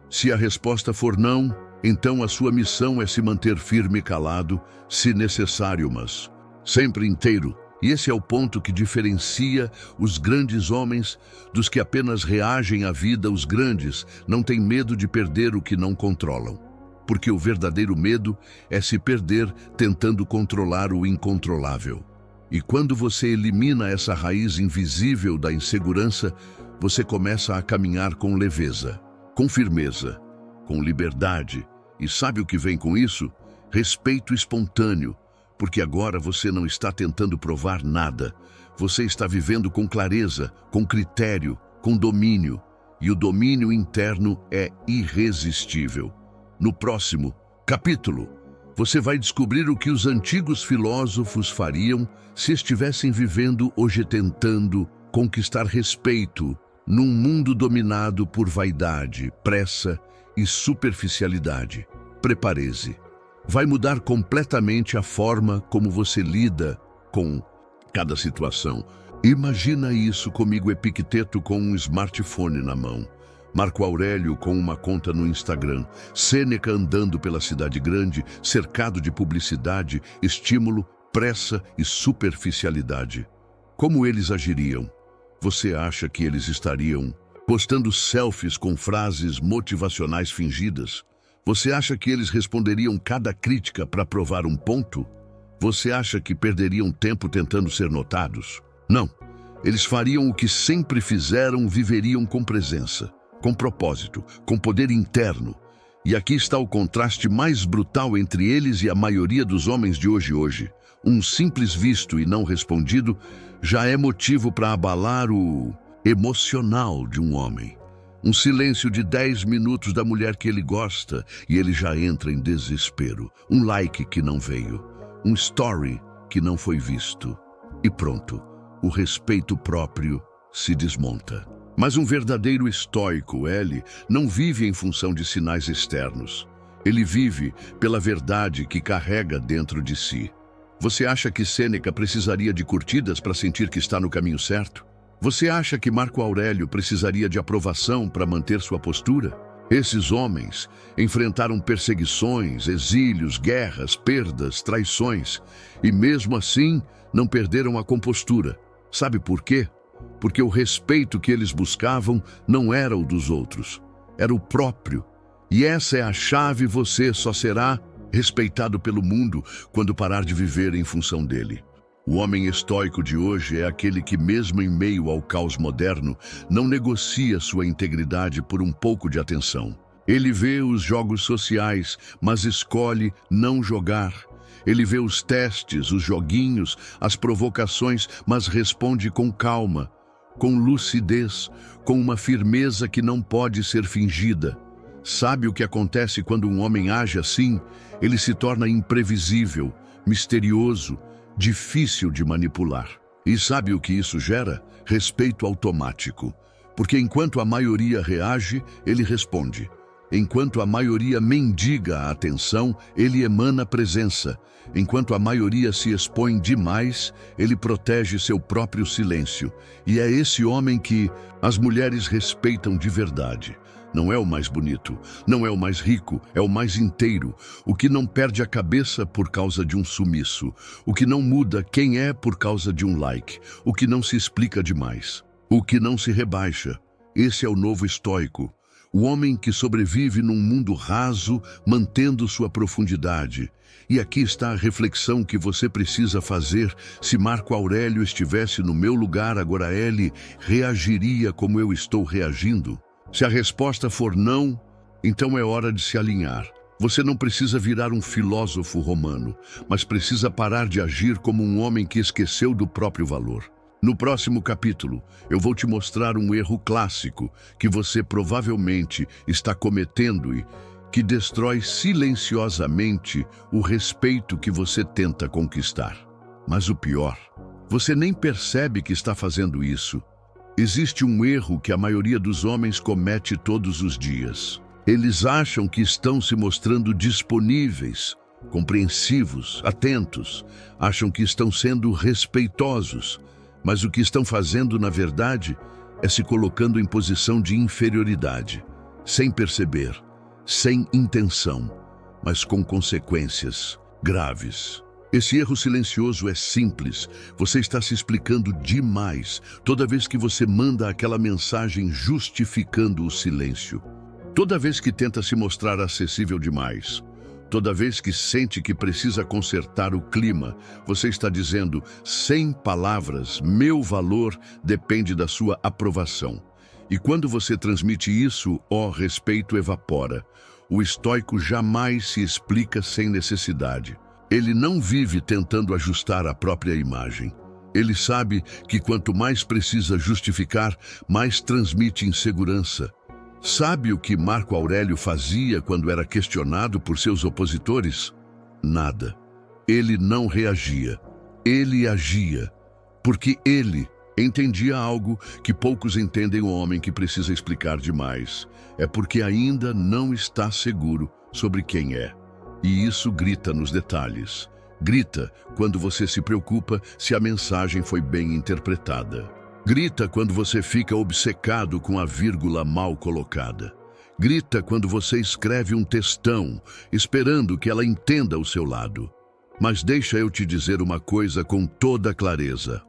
Se a resposta for não, então a sua missão é se manter firme e calado, se necessário, mas sempre inteiro. E esse é o ponto que diferencia os grandes homens dos que apenas reagem à vida. Os grandes não têm medo de perder o que não controlam, porque o verdadeiro medo é se perder tentando controlar o incontrolável. E quando você elimina essa raiz invisível da insegurança, você começa a caminhar com leveza, com firmeza, com liberdade. E sabe o que vem com isso? Respeito espontâneo. Porque agora você não está tentando provar nada. Você está vivendo com clareza, com critério, com domínio. E o domínio interno é irresistível. No próximo capítulo, você vai descobrir o que os antigos filósofos fariam se estivessem vivendo hoje tentando conquistar respeito num mundo dominado por vaidade, pressa e superficialidade. Prepare-se. Vai mudar completamente a forma como você lida com cada situação. Imagina isso comigo: Epicteto com um smartphone na mão, Marco Aurélio com uma conta no Instagram, Sêneca andando pela cidade grande, cercado de publicidade, estímulo, pressa e superficialidade. Como eles agiriam? Você acha que eles estariam postando selfies com frases motivacionais fingidas? Você acha que eles responderiam cada crítica para provar um ponto? Você acha que perderiam tempo tentando ser notados? Não. Eles fariam o que sempre fizeram, viveriam com presença, com propósito, com poder interno. E aqui está o contraste mais brutal entre eles e a maioria dos homens de hoje. Um simples visto e não respondido já é motivo para abalar o emocional de um homem. Um silêncio de 10 minutos da mulher que ele gosta e ele já entra em desespero. Um like que não veio. Um story que não foi visto. E pronto, o respeito próprio se desmonta. Mas um verdadeiro estoico, ele, não vive em função de sinais externos. Ele vive pela verdade que carrega dentro de si. Você acha que Sêneca precisaria de curtidas para sentir que está no caminho certo? Você acha que Marco Aurélio precisaria de aprovação para manter sua postura? Esses homens enfrentaram perseguições, exílios, guerras, perdas, traições, e mesmo assim não perderam a compostura. Sabe por quê? Porque o respeito que eles buscavam não era o dos outros, era o próprio. E essa é a chave: você só será respeitado pelo mundo quando parar de viver em função dele. O homem estoico de hoje é aquele que, mesmo em meio ao caos moderno, não negocia sua integridade por um pouco de atenção. Ele vê os jogos sociais, mas escolhe não jogar. Ele vê os testes, os joguinhos, as provocações, mas responde com calma, com lucidez, com uma firmeza que não pode ser fingida. Sabe o que acontece quando um homem age assim? Ele se torna imprevisível, misterioso, difícil de manipular. E sabe o que isso gera? Respeito automático. Porque enquanto a maioria reage, ele responde. Enquanto a maioria mendiga a atenção, ele emana presença. Enquanto a maioria se expõe demais, ele protege seu próprio silêncio. E é esse homem que as mulheres respeitam de verdade. Não é o mais bonito, não é o mais rico, é o mais inteiro, o que não perde a cabeça por causa de um sumiço, o que não muda quem é por causa de um like, o que não se explica demais, o que não se rebaixa. Esse é o novo estoico, o homem que sobrevive num mundo raso, mantendo sua profundidade. E aqui está a reflexão que você precisa fazer. Se Marco Aurélio estivesse no meu lugar, agora ele reagiria como eu estou reagindo? Se a resposta for não, então é hora de se alinhar. Você não precisa virar um filósofo romano, mas precisa parar de agir como um homem que esqueceu do próprio valor. No próximo capítulo, eu vou te mostrar um erro clássico que você provavelmente está cometendo e que destrói silenciosamente o respeito que você tenta conquistar. Mas o pior, você nem percebe que está fazendo isso. Existe um erro que a maioria dos homens comete todos os dias. Eles acham que estão se mostrando disponíveis, compreensivos, atentos. Acham que estão sendo respeitosos. Mas o que estão fazendo, na verdade, é se colocando em posição de inferioridade, sem perceber, sem intenção, mas com consequências graves. Esse erro silencioso é simples. Você está se explicando demais toda vez que você manda aquela mensagem justificando o silêncio. Toda vez que tenta se mostrar acessível demais. Toda vez que sente que precisa consertar o clima, você está dizendo, sem palavras, meu valor depende da sua aprovação. E quando você transmite isso, respeito evapora. O estoico jamais se explica sem necessidade. Ele não vive tentando ajustar a própria imagem. Ele sabe que quanto mais precisa justificar, mais transmite insegurança. Sabe o que Marco Aurélio fazia quando era questionado por seus opositores? Nada. Ele não reagia. Ele agia. Porque ele entendia algo que poucos entendem: o homem que precisa explicar demais. É porque ainda não está seguro sobre quem é. E isso grita nos detalhes. Grita quando você se preocupa se a mensagem foi bem interpretada. Grita quando você fica obcecado com a vírgula mal colocada. Grita quando você escreve um textão, esperando que ela entenda o seu lado. Mas deixa eu te dizer uma coisa com toda clareza.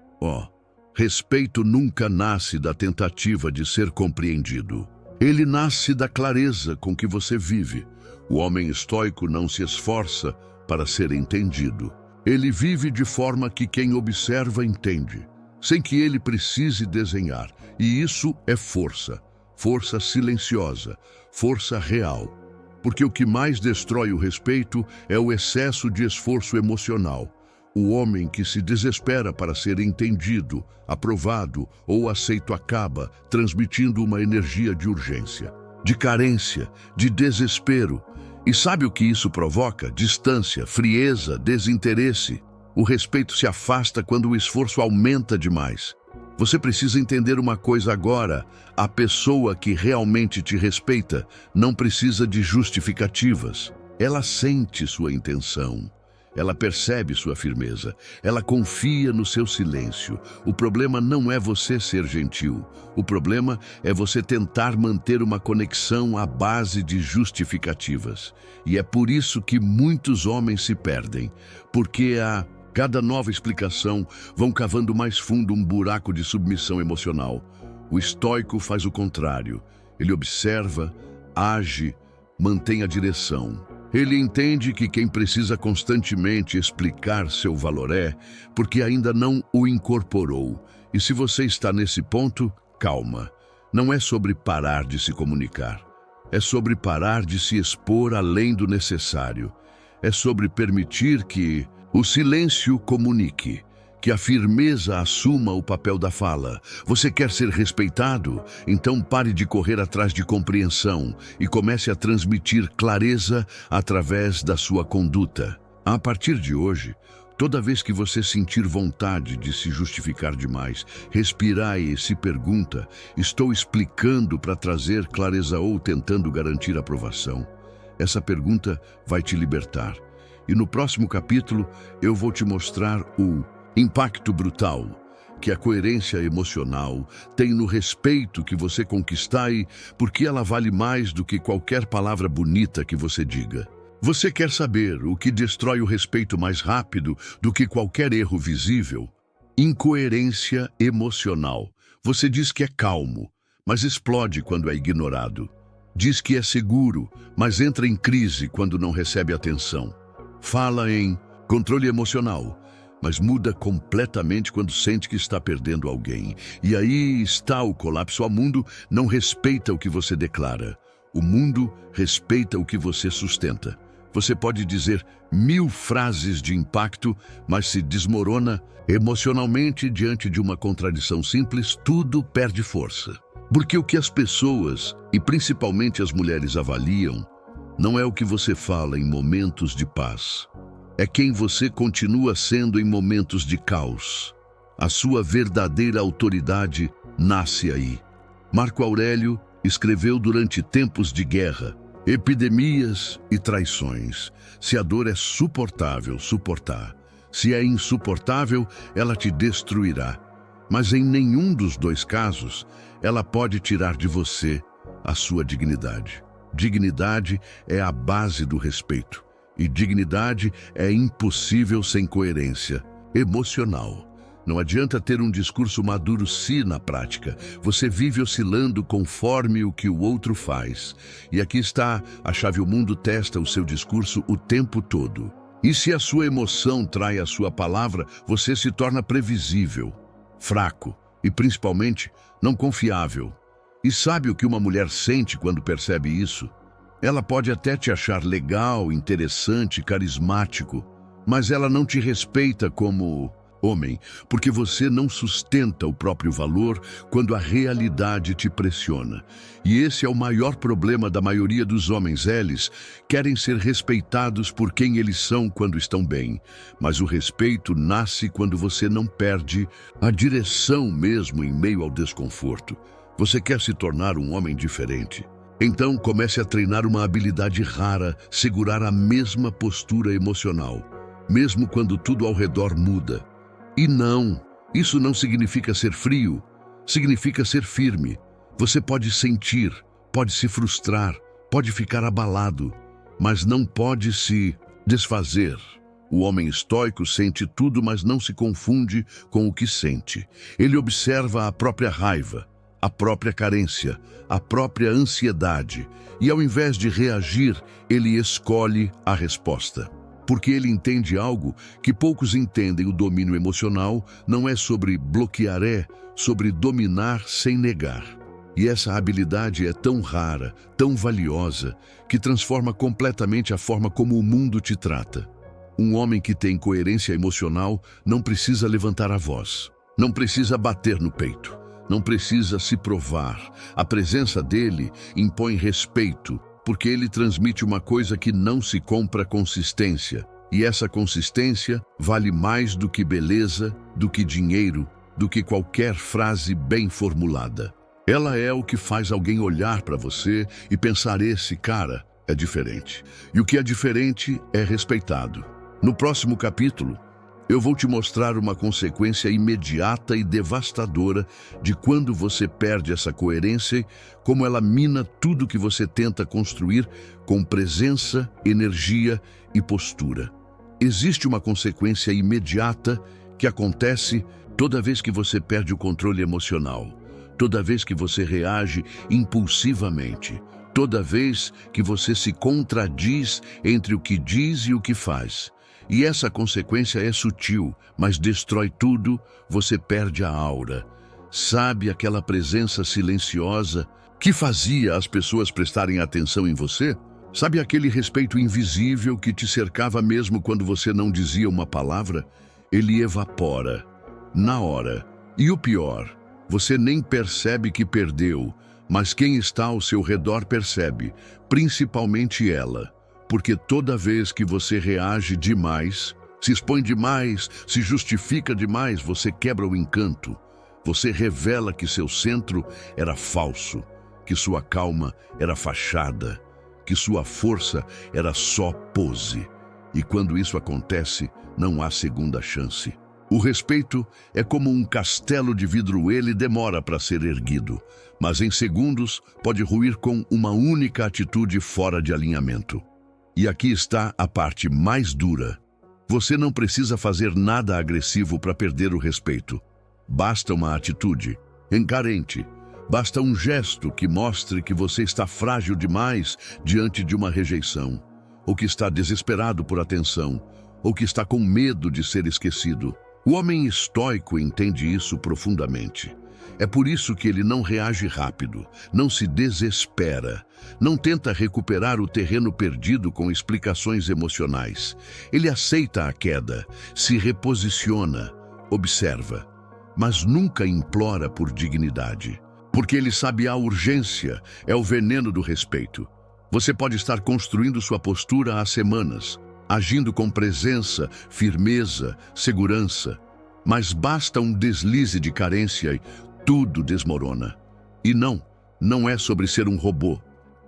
Respeito nunca nasce da tentativa de ser compreendido. Ele nasce da clareza com que você vive. O homem estoico não se esforça para ser entendido. Ele vive de forma que quem observa entende, sem que ele precise desenhar. E isso é força. Força silenciosa, força real. Porque o que mais destrói o respeito é o excesso de esforço emocional. O homem que se desespera para ser entendido, aprovado ou aceito acaba transmitindo uma energia de urgência, de carência, de desespero. E sabe o que isso provoca? Distância, frieza, desinteresse. O respeito se afasta quando o esforço aumenta demais. Você precisa entender uma coisa agora: a pessoa que realmente te respeita não precisa de justificativas. Ela sente sua intenção. Ela percebe sua firmeza. Ela confia no seu silêncio. O problema não é você ser gentil. O problema é você tentar manter uma conexão à base de justificativas. E é por isso que muitos homens se perdem. Porque a cada nova explicação vão cavando mais fundo um buraco de submissão emocional. O estoico faz o contrário. Ele observa, age, mantém a direção. Ele entende que quem precisa constantemente explicar seu valor é porque ainda não o incorporou. E se você está nesse ponto, calma. Não é sobre parar de se comunicar. É sobre parar de se expor além do necessário. É sobre permitir que o silêncio comunique, que a firmeza assuma o papel da fala. Você quer ser respeitado? Então pare de correr atrás de compreensão e comece a transmitir clareza através da sua conduta. A partir de hoje, toda vez que você sentir vontade de se justificar demais, respirai e se pergunta: estou explicando para trazer clareza ou tentando garantir aprovação? Essa pergunta vai te libertar. E no próximo capítulo eu vou te mostrar o impacto brutal que a coerência emocional tem no respeito que você conquistai, porque ela vale mais do que qualquer palavra bonita que você diga. Você quer saber o que destrói o respeito mais rápido do que qualquer erro visível? Incoerência emocional. Você diz que é calmo, mas explode quando é ignorado. Diz que é seguro, mas entra em crise quando não recebe atenção. Fala em controle emocional, mas muda completamente quando sente que está perdendo alguém. E aí está o colapso. O mundo não respeita o que você declara. O mundo respeita o que você sustenta. Você pode dizer 1000 frases de impacto, mas se desmorona emocionalmente diante de uma contradição simples, tudo perde força. Porque o que as pessoas, e principalmente as mulheres, avaliam não é o que você fala em momentos de paz. É quem você continua sendo em momentos de caos. A sua verdadeira autoridade nasce aí. Marco Aurélio escreveu durante tempos de guerra, epidemias e traições: se a dor é suportável, suportar. Se é insuportável, ela te destruirá. Mas em nenhum dos dois casos, ela pode tirar de você a sua dignidade. Dignidade é a base do respeito. E dignidade é impossível sem coerência emocional. Não adianta ter um discurso maduro se, na prática, você vive oscilando conforme o que o outro faz. E aqui está a chave: o mundo testa o seu discurso o tempo todo. E se a sua emoção trai a sua palavra, você se torna previsível, fraco e, principalmente, não confiável. E sabe o que uma mulher sente quando percebe isso? Ela pode até te achar legal, interessante, carismático, mas ela não te respeita como homem, porque você não sustenta o próprio valor quando a realidade te pressiona. E esse é o maior problema da maioria dos homens. Eles querem ser respeitados por quem eles são quando estão bem, mas o respeito nasce quando você não perde a direção mesmo em meio ao desconforto. Você quer se tornar um homem diferente? Então comece a treinar uma habilidade rara: segurar a mesma postura emocional, mesmo quando tudo ao redor muda. E não, isso não significa ser frio, significa ser firme. Você pode sentir, pode se frustrar, pode ficar abalado, mas não pode se desfazer. O homem estoico sente tudo, mas não se confunde com o que sente. Ele observa a própria raiva, a própria carência, a própria ansiedade, e ao invés de reagir, ele escolhe a resposta. Porque ele entende algo que poucos entendem: o domínio emocional não é sobre bloquear, é sobre dominar sem negar. E essa habilidade é tão rara, tão valiosa, que transforma completamente a forma como o mundo te trata. Um homem que tem coerência emocional não precisa levantar a voz, não precisa bater no peito, não precisa se provar. A presença dele impõe respeito, porque ele transmite uma coisa que não se compra: consistência. E essa consistência vale mais do que beleza, do que dinheiro, do que qualquer frase bem formulada. Ela é o que faz alguém olhar para você e pensar: esse cara é diferente. E o que é diferente é respeitado. No próximo capítulo, eu vou te mostrar uma consequência imediata e devastadora de quando você perde essa coerência, como ela mina tudo que você tenta construir com presença, energia e postura. Existe uma consequência imediata que acontece toda vez que você perde o controle emocional, toda vez que você reage impulsivamente, toda vez que você se contradiz entre o que diz e o que faz. E essa consequência é sutil, mas destrói tudo. Você perde a aura. Sabe aquela presença silenciosa que fazia as pessoas prestarem atenção em você? Sabe aquele respeito invisível que te cercava mesmo quando você não dizia uma palavra? Ele evapora, na hora. E o pior, você nem percebe que perdeu, mas quem está ao seu redor percebe, principalmente ela. Porque toda vez que você reage demais, se expõe demais, se justifica demais, você quebra o encanto. Você revela que seu centro era falso, que sua calma era fachada, que sua força era só pose. E quando isso acontece, não há segunda chance. O respeito é como um castelo de vidro. Ele demora para ser erguido, mas em segundos pode ruir com uma única atitude fora de alinhamento. E aqui está a parte mais dura. Você não precisa fazer nada agressivo para perder o respeito. Basta uma atitude encarente. Basta um gesto que mostre que você está frágil demais diante de uma rejeição, ou que está desesperado por atenção, ou que está com medo de ser esquecido. O homem estoico entende isso profundamente. É por isso que ele não reage rápido, não se desespera, não tenta recuperar o terreno perdido com explicações emocionais. Ele aceita a queda, se reposiciona, observa, mas nunca implora por dignidade. Porque ele sabe a urgência, é o veneno do respeito. Você pode estar construindo sua postura há semanas, agindo com presença, firmeza, segurança, mas basta um deslize de carência e tudo desmorona. E não é sobre ser um robô,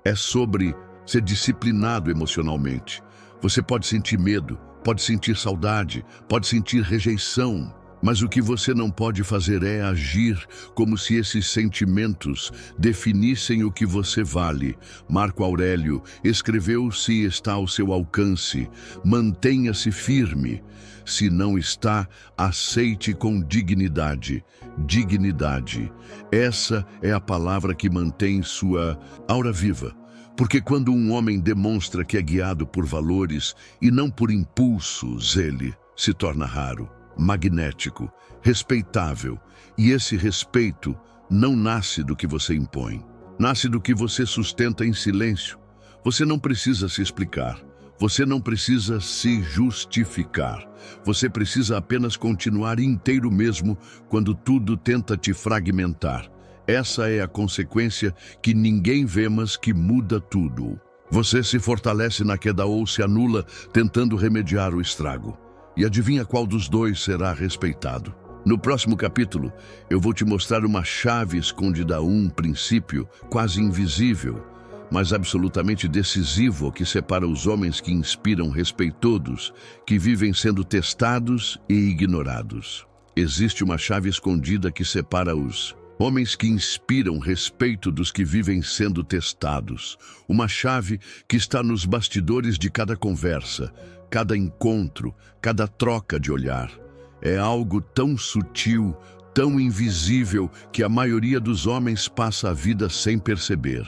é sobre ser disciplinado emocionalmente. Você pode sentir medo, pode sentir saudade, pode sentir rejeição, mas o que você não pode fazer é agir como se esses sentimentos definissem o que você vale. Marco Aurélio escreveu: se está ao seu alcance, mantenha-se firme. Se não está, aceite com dignidade. Dignidade. Essa é a palavra que mantém sua aura viva. Porque quando um homem demonstra que é guiado por valores e não por impulsos, ele se torna raro, magnético, respeitável. E esse respeito não nasce do que você impõe. Nasce do que você sustenta em silêncio. Você não precisa se explicar. Você não precisa se justificar. Você precisa apenas continuar inteiro mesmo quando tudo tenta te fragmentar. Essa é a consequência que ninguém vê, mas que muda tudo. Você se fortalece na queda ou se anula tentando remediar o estrago. E adivinha qual dos dois será respeitado? No próximo capítulo, eu vou te mostrar uma chave escondida, um princípio quase invisível, mas absolutamente decisivo, que separa os homens que inspiram respeitosos, que vivem sendo testados e ignorados. Existe uma chave escondida que separa os homens que inspiram respeito dos que vivem sendo testados. Uma chave que está nos bastidores de cada conversa, cada encontro, cada troca de olhar. É algo tão sutil, tão invisível, que a maioria dos homens passa a vida sem perceber.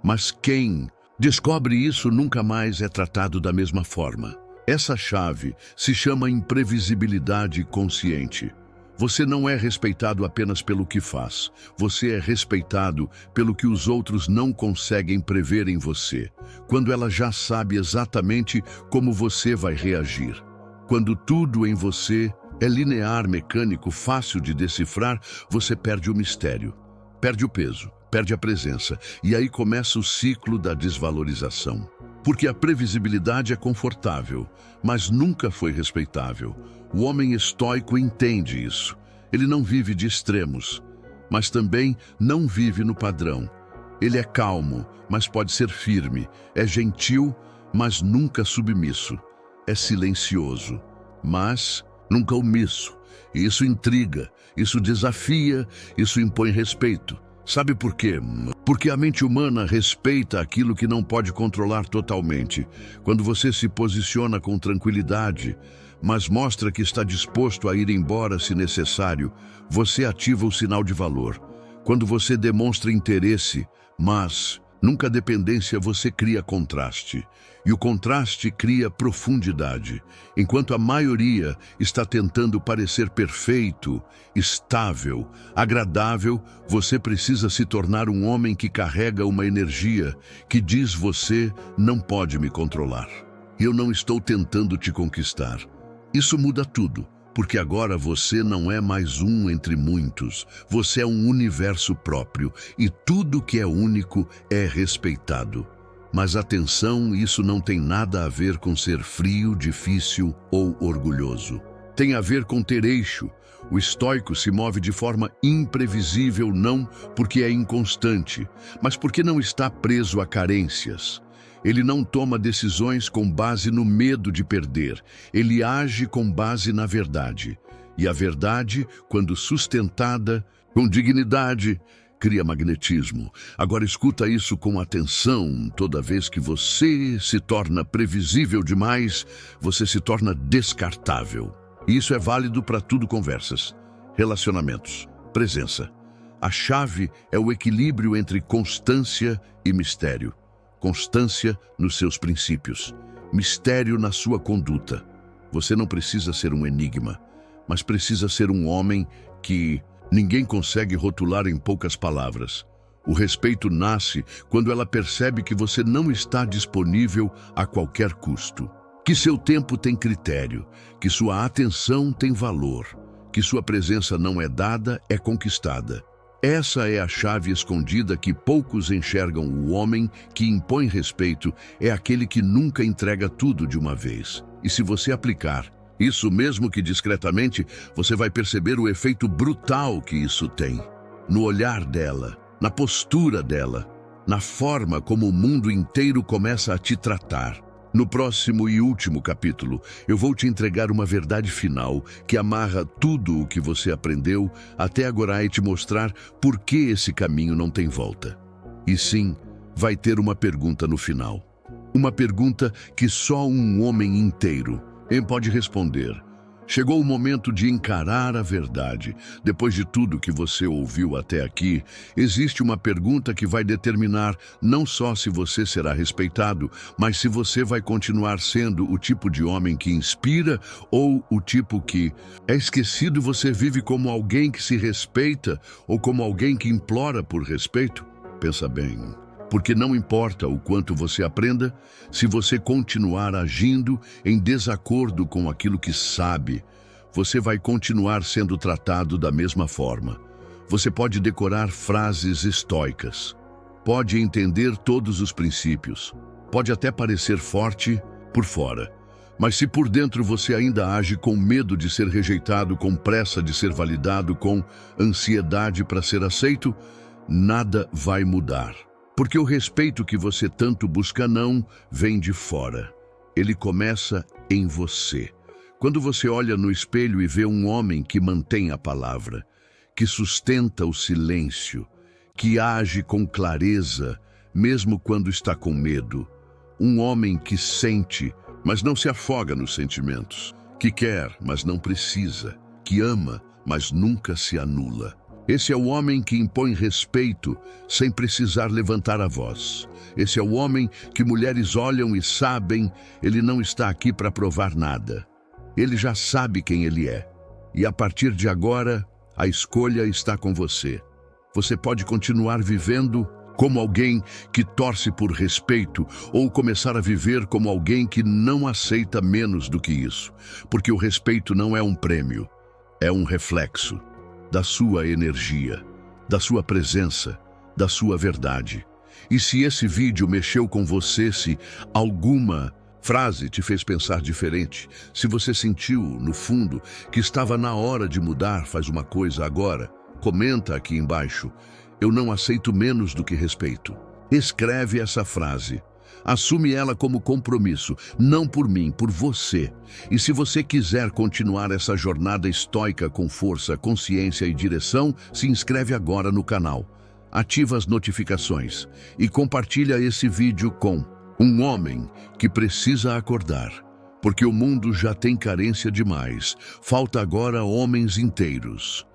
Mas quem descobre isso nunca mais é tratado da mesma forma. Essa chave se chama imprevisibilidade consciente. Você não é respeitado apenas pelo que faz. Você é respeitado pelo que os outros não conseguem prever em você, quando ela já sabe exatamente como você vai reagir. Quando tudo em você é linear, mecânico, fácil de decifrar, você perde o mistério, perde o peso, perde a presença. E aí começa o ciclo da desvalorização. Porque a previsibilidade é confortável, mas nunca foi respeitável. O homem estoico entende isso. Ele não vive de extremos, mas também não vive no padrão. Ele é calmo, mas pode ser firme. É gentil, mas nunca submisso. É silencioso, mas nunca omisso. E isso intriga, isso desafia, isso impõe respeito. Sabe por quê? Porque a mente humana respeita aquilo que não pode controlar totalmente. Quando você se posiciona com tranquilidade, mas mostra que está disposto a ir embora se necessário, você ativa o sinal de valor. Quando você demonstra interesse, mas nunca dependência, você cria contraste. E o contraste cria profundidade. Enquanto a maioria está tentando parecer perfeito, estável, agradável, você precisa se tornar um homem que carrega uma energia que diz: você não pode me controlar. Eu não estou tentando te conquistar. Isso muda tudo, porque agora você não é mais um entre muitos. Você é um universo próprio e tudo que é único é respeitado. Mas atenção, isso não tem nada a ver com ser frio, difícil ou orgulhoso. Tem a ver com ter eixo. O estoico se move de forma imprevisível não porque é inconstante, mas porque não está preso a carências. Ele não toma decisões com base no medo de perder. Ele age com base na verdade. E a verdade, quando sustentada com dignidade, cria magnetismo. Agora escuta isso com atenção. Toda vez que você se torna previsível demais, você se torna descartável. E isso é válido para tudo: conversas, relacionamentos, presença. A chave é o equilíbrio entre constância e mistério. Constância nos seus princípios, mistério na sua conduta. Você não precisa ser um enigma, mas precisa ser um homem que ninguém consegue rotular em poucas palavras. O respeito nasce quando ela percebe que você não está disponível a qualquer custo, que seu tempo tem critério, que sua atenção tem valor, que sua presença não é dada, é conquistada. Essa é a chave escondida que poucos enxergam. O homem que impõe respeito é aquele que nunca entrega tudo de uma vez. E se você aplicar isso, mesmo que discretamente, você vai perceber o efeito brutal que isso tem. No olhar dela, na postura dela, na forma como o mundo inteiro começa a te tratar. No próximo e último capítulo, eu vou te entregar uma verdade final que amarra tudo o que você aprendeu até agora e te mostrar por que esse caminho não tem volta. E sim, vai ter uma pergunta no final. Uma pergunta que só um homem inteiro pode responder. Chegou o momento de encarar a verdade. Depois de tudo que você ouviu até aqui, existe uma pergunta que vai determinar não só se você será respeitado, mas se você vai continuar sendo o tipo de homem que inspira ou o tipo que é esquecido. Você vive como alguém que se respeita ou como alguém que implora por respeito? Pensa bem. Porque não importa o quanto você aprenda, se você continuar agindo em desacordo com aquilo que sabe, você vai continuar sendo tratado da mesma forma. Você pode decorar frases estoicas, pode entender todos os princípios, pode até parecer forte por fora, mas se por dentro você ainda age com medo de ser rejeitado, com pressa de ser validado, com ansiedade para ser aceito, nada vai mudar. Porque o respeito que você tanto busca não vem de fora. Ele começa em você. Quando você olha no espelho e vê um homem que mantém a palavra, que sustenta o silêncio, que age com clareza, mesmo quando está com medo. Um homem que sente, mas não se afoga nos sentimentos. Que quer, mas não precisa. Que ama, mas nunca se anula. Esse é o homem que impõe respeito sem precisar levantar a voz. Esse é o homem que mulheres olham e sabem, ele não está aqui para provar nada. Ele já sabe quem ele é. E a partir de agora, a escolha está com você. Você pode continuar vivendo como alguém que torce por respeito ou começar a viver como alguém que não aceita menos do que isso, porque o respeito não é um prêmio, é um reflexo da sua energia, da sua presença, da sua verdade. E se esse vídeo mexeu com você, se alguma frase te fez pensar diferente, se você sentiu, no fundo, que estava na hora de mudar, faz uma coisa agora, comenta aqui embaixo. Eu não aceito menos do que respeito. Escreve essa frase. Assume ela como compromisso, não por mim, por você. E se você quiser continuar essa jornada estoica com força, consciência e direção, se inscreve agora no canal. Ativa as notificações e compartilha esse vídeo com um homem que precisa acordar. Porque o mundo já tem carência demais. Falta agora homens inteiros.